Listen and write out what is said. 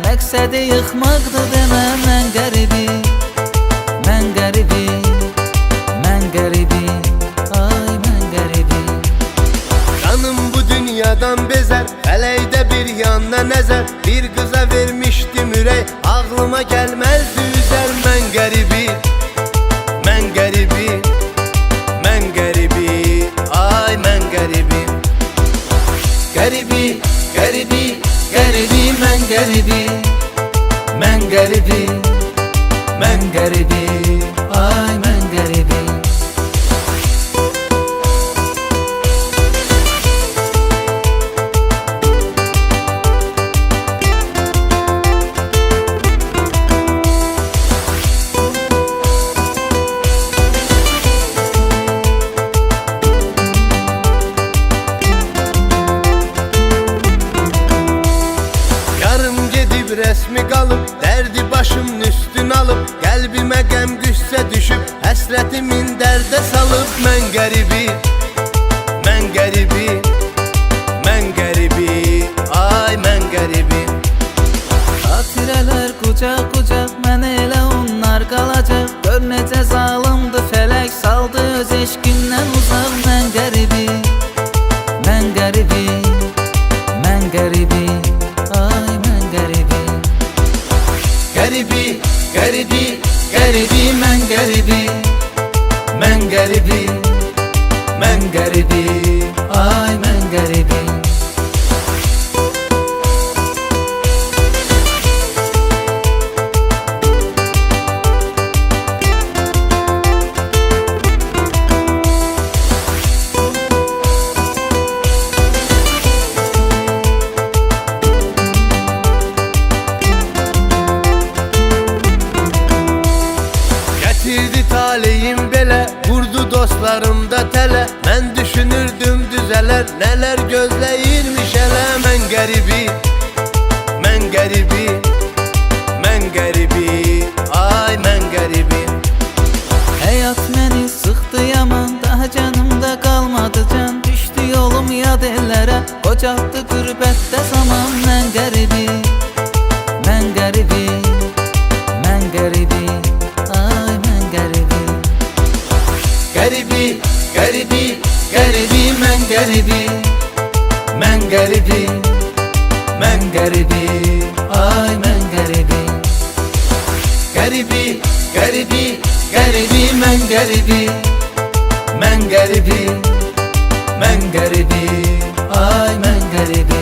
məqsədi yıxmaqdır demə. Mən qəribi, mən qəribi, mən qəribi, ay mən qəribi. Canım bu dünyadan bezer, fələkdə bir yanına nəzər. Bir qıza vermişdim ürək, ağlıma gəlməzdi üzər. Mən qəribi, mən qəribi, mən qəribi, ay mən qəribi. Qəribi, qəribi, qəribi, mən qəribi, mən qəribi, mən qəribi, ay mən qəribi. Resmi qalıb, dərdi başımın üstün alıb. Qəlbimə qəm qüssə düşüb, həsrətimin dərdə salıb. Mən qəribi, mən qəribi, mən qəribi, ay mən qəribi. Xatirələr qucaq qucaq, mənə elə onlar qalacaq. Gör necə zalımdı fələk, saldı öz eşqindən uzaq. Mən qəribi, mən qəribi, mən qəribi, ay mən qəribi. Qəribi, qəribi, qəribi, mən qəribi, mən qəribi, mən qəribi, ay mən qəribi. Getirdi taleyim belə, vurdu dostlarımda tələ. Mən düşünürdüm düzələr, nələr gözləyirmiş hələ. Mən qəribi, mən qəribi, mən qəribi, ay mən qəribi. Həyat məni sıxdı yaman, daha canımda qalmadı can. Düşdü yolum yad ellərə, qocaqdı qürbətdə zaman. Mən qəribi, mən qəribi, mən qəribi, ay mən qəribi. Qəribi, qəribi, qəribi, mən qəribi, mən qəribi, mən qəribi, ay mən qəribi. Qəribi, qəribi, qəribi, mən qəribi, mən qəribi, mən qəribi, ay mən qəribi.